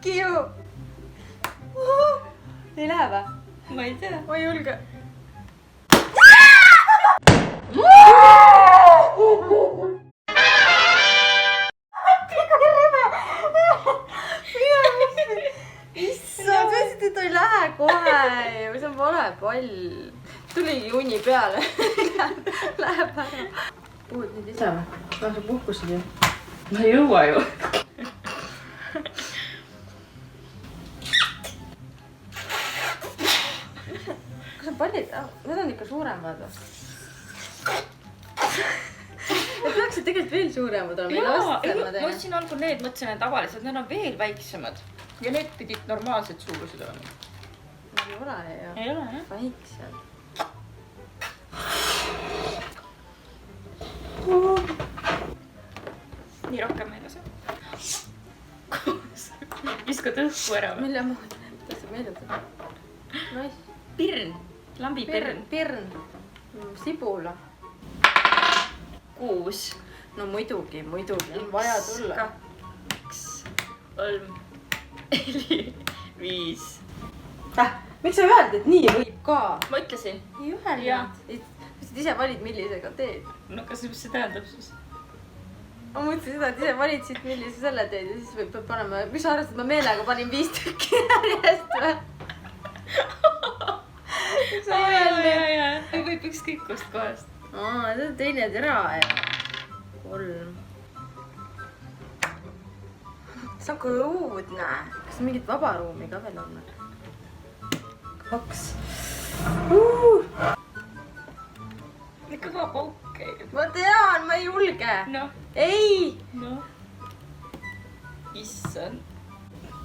katki ju. Ei lähe või? Ma ei tea. Ma ei julge. Issand, mõtlesid, et ei lähe kohe. See on vale pall. Tuligi uni peale. Läheb ära. Puhud nüüd ise või? Sa puhkusid ju. Ma ei jõua ju. Kas on pallid? Need on ikka suuremad või? Need peaksid tegelikult veel suuremad olema. Ma ostsin algul need, mõtlesin, et tavaliselt need on veel väiksemad. Ja need pidid normaalsed suurused olema. Ei ole ju. Ei ole, jah? Väiksed. Nii rohkem ei lase. Viskad õhku ära või? Mille moodi? Mida sa meeldud? Pirn. Lambipirn. Pirn. Sibula. 6. No muidugi. On vaja tulla. 2, 3, 4, 5. Miks sa öeldi, et nii võib ka? Ma ütlesin. Ei öelnud. Sa ise valid, millisega teed. No kas see tähendab siis? Ma mõtlesin seda, et ise valid siit, millise selle teed ja siis peab panema. Mis sa arvasid, et ma meelega panin 5 tükki järjest või? Miks sa öeldi? Võib ükskõik kust kohast. See on teine tera ja 3. See on kui õudne. Kas mingit vaba ruumi ka veel on? 2. Kõva pauk käib. Ma tean, ma ei julge. Noh. Ei! Noh. Issand.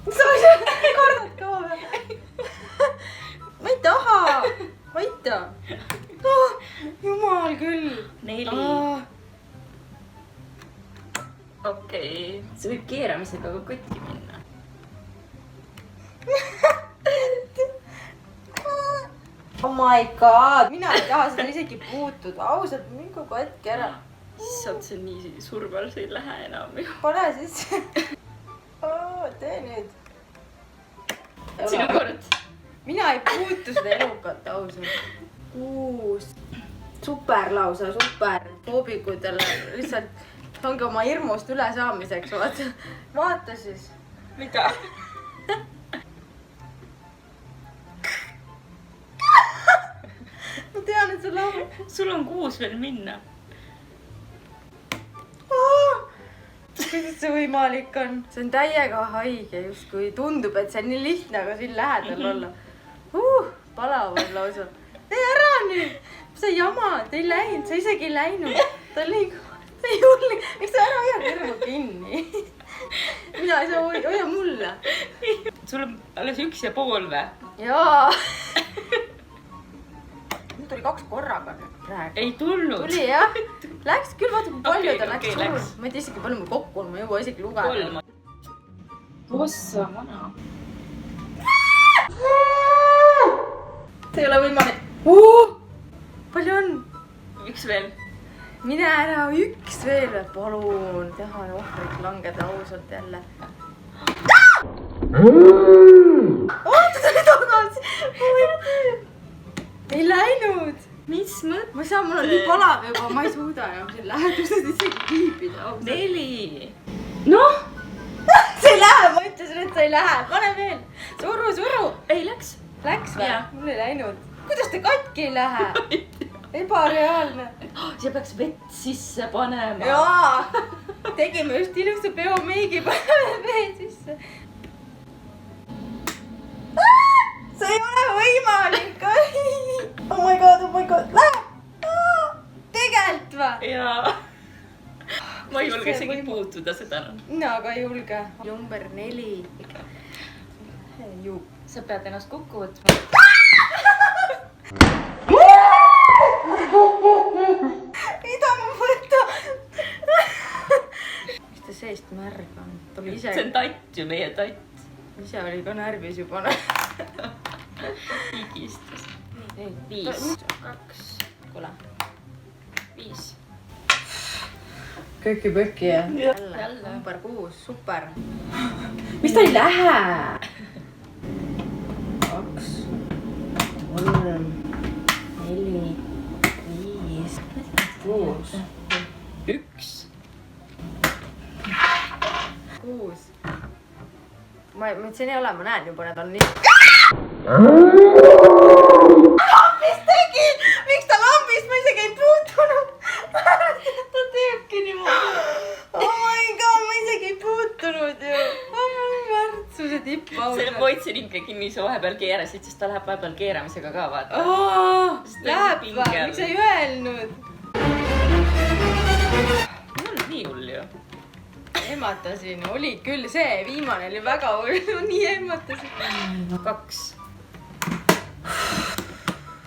Sa kordad ka või? Ma ei taha. Aita. Jumal küll. 4. Okei. See võib keeramisega ka katki minna. Oh my god. Mina ei taha seda isegi puutuda. Ausalt, mingu katki ära. Issand, see on nii surval, see ei lähe enam ju. Pane sisse. Tee nüüd. Sinu kord. Mina ei puutu seda elukat, ausalt. 6. Super lausa, super. Toobikutele lihtsalt ongi oma hirmust üle saamiseks. Vaata siis. Mida? Ma tean, et sul on. Sul on 6 veel minna. Kuidas see võimalik on? See on täiega haige justkui. Tundub, et see on nii lihtne, aga siin lähedal olla. Palavad lausa. Tee ära nüüd. Sa jamad, ei läinud, sa isegi ei läinud. Ta liigub. Ta ei julge. Miks sa ära hoia kõrvu kinni? Mina ei saa hoia mulle. Sul on alles 1,5 või? Jaa. Nüüd tuli 2 korraga nüüd praegu. Ei tulnud. Tuli jah. Läks küll, vaata kui palju ta läks läks. surnud. Ma ei tea isegi palju mul kokku on, ma ei jõua isegi lugeda. 3. Ossa, mana. See ei ole võimalik. Palju on? 1 veel. Mine ära, 1 veel. Palun. Teha ohvrit langeda ausalt jälle. Oota, ta oli tagasi. Ei läinud. Mis mõttes? Ma ei saa, mul on nii palav juba, ma ei suuda enam siin lähedused isegi viibida. 4. Noh! See ei lähe, ma ütlesin, et see ei lähe. Pane veel. Suru. Ei, läks. Läks või? Jaa. Mul ei läinud. Kuidas ta katki ei lähe? Ebareaalne. See peaks vett sisse panema. Jaa. Tegime just ilusa peomeigi, paneme vee sisse. See ei ole võimalik. Oh my god. Läheb. Tegelikult või? Jaa. Ma ei julge isegi puutuda seda. Mina ka ei julge. Number 4. Sa pead ennast kokku võtma. Mida ma võtan? Mis ta seest märg on? See on tatt ju, meie tatt. Ise oli ka närvis juba. Higistus. 5. 2. Kuule. 5. kööki-pööki ja. Jälle. Number 6, super. Mis ta ei lähe? 2, 3, 4, 5, 6. 1. 6. Ma mõtlesin ei ole, ma näen juba, need on nii. Mis tegi? Miks ta lambist? Ma isegi ei puutunud. Ta teebki niimoodi. Oh my god, ma isegi ei puutunud ju. Märtsuse tipp. Selle ma hoidsin ikka kinni, sa vahepeal keerasid, sest ta läheb vahepeal keeramisega ka, vaata. Läheb va, miks sa ei öelnud? Mul on nii hull ju. Ehmatasin, oli küll see, viimane oli väga hull, nii ehmatasin. 2.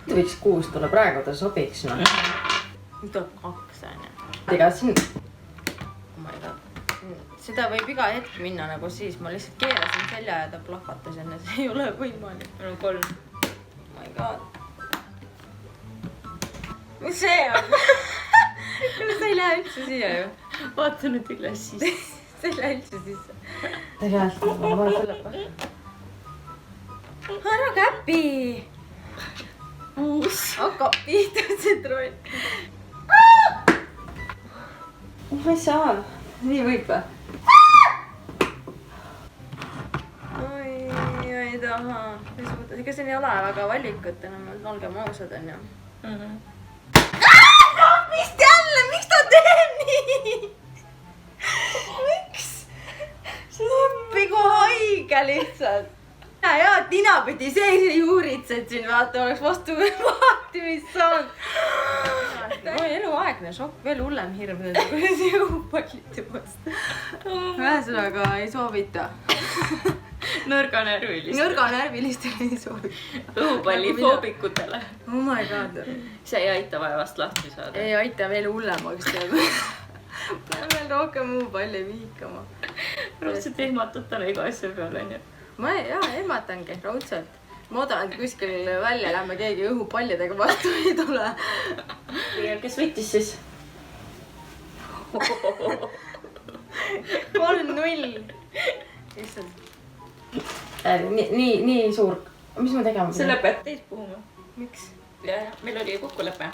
Võiks 6 tulla praegu, ta sobiks. Nüüd tuleb 2 on ju. Ega siin... Oh my god. Seda võib iga hetk minna nagu siis, ma lihtsalt keerasin selja ja ta plahvatas enne, see ei ole võimalik. Mul on 3. Oh my god. Mis see on? See ei lähe üldse siia ju. Vaata nüüd üles siis. See ei lähe üldse sisse. Tegelikult, ma vaatan selle peale. Ära käpi! 6. Hakkab pihta see troll. Ma ei saa. Nii võib või? Oi, ei taha. Ega siin ei ole väga valikut enam, olgem ausad on ju. Mis jälle? Miks ta teeb nii? Miks? Appigu haige lihtsalt. Ja tinapidi sees ja juuritsed siin, vaata, oleks vastu vaatimist saanud. No eluaegne šokk, veel hullem hirm, kuidas õhupallite vastu. Ühesõnaga ei soovita. Nõrganärvilistele ei soovita. Õhupallifoobikutele. Oh my god. See ei aita vaevast lahti saada. Ei aita veel hullemaks teeb. Pean veel rohkem õhupalli vihkama. Raudselt ehmatatan iga asja peale, on ju. Ma ehmatangi raudselt. Ma oodan, et kuskil välja lähme keegi õhupallidega vastu ei tule. Kes võttis siis? 3-0. Nii suur. Mis ma tegema? See lõpeb teist puhuma. Miks? Meil oli kokkulepe.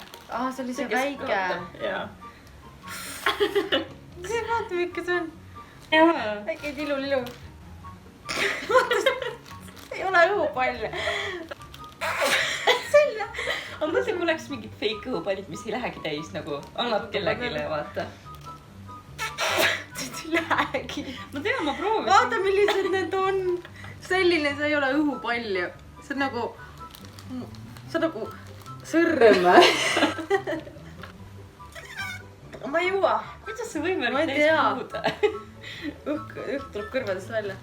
See oli see väike. See vaatame ikka see on. Väike tilulilu. Ei ole õhupalle. Selle. On mõtle, kui oleks mingid fake õhupallid, mis ei lähegi täis nagu annab kellegile, vaata. See ei lähegi. Ma tean, ma proovisin. Vaata, millised need on. Selline, see ei ole õhupall ju. See on nagu sõrm. Ma ei jõua. Kuidas see võimalik täis puhuda? Õhk tuleb kõrvadest välja.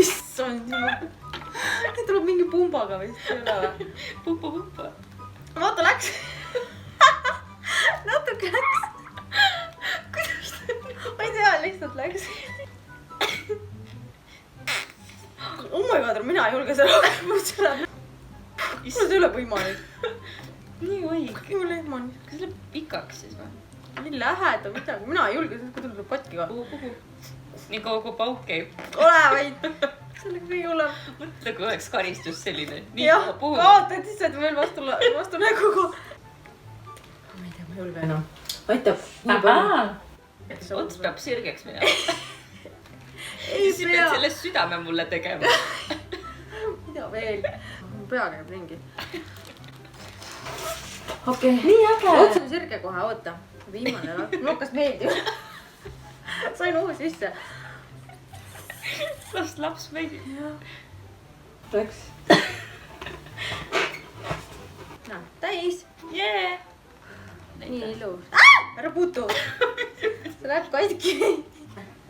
Issand jumal. Nüüd tuleb mingi pumbaga vist üle või? Pumpa. Vaata, läks. Natuke läks. Kuidas ta? Ma ei tea, lihtsalt läks. Oh my god, mina ei julge seda rohkem. Mul see üle võimalik. Nii õig. Mul ehman. Kas see läheb pikaks siis või? Ei lähe ta midagi. Mina ei julge, kui tuleb patki ka. Kuhu? Nii kaua kui pauk käib. Ole vaid. Sellega ei ole. Mõtle, kui oleks karistus selline. Jah, kaotad lihtsalt veel vastu näguga. Ma ei tea, ma ei julge enam. Aitab. Ots peab sirgeks minema. Ei Siis pead sellest südame mulle tegema. Mida veel? Mu pea käib ringi. Okei. Nii äge. Ots on sirge kohe, oota. Viimane mul hakkas meeldima. Sain uue sisse. Las laps meeldib. Läks. Täis. Jee. Nii ilus. Ära puutu. See läheb katki.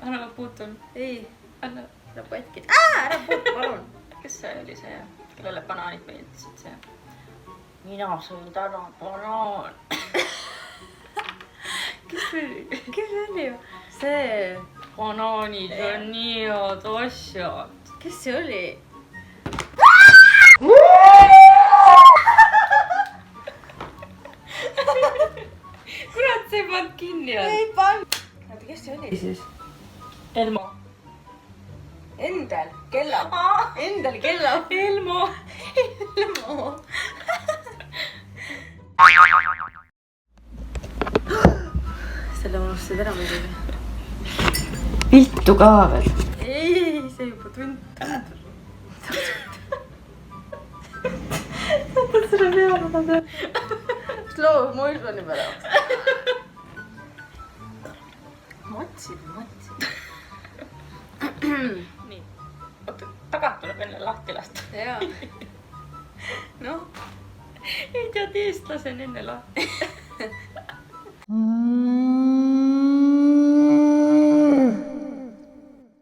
Anna ma puutun. Ei. Anna. Läheb katki. Ära puutu, palun. Kes see oli see, kellele banaanid meeldisid see? Mina sõin täna banaan. Kes see oli ju? See. Banaanid on nii head asjad. Kes see oli? Kurat, see pannud kinni ei pannud. Oota, kes see oli siis? Elmo. Endel Kellam. Endel Kellam. Elmo. Elmo. selle unustasid ära muidugi. Viltu ka veel. ei, see juba tuntud. Saatad selle peale nad jah. Slow motioni peale. Matsid. Nii. Oota, tagant tuleb enne lahti lasta. jaa. noh. ei tead, eestlase on enne lahti.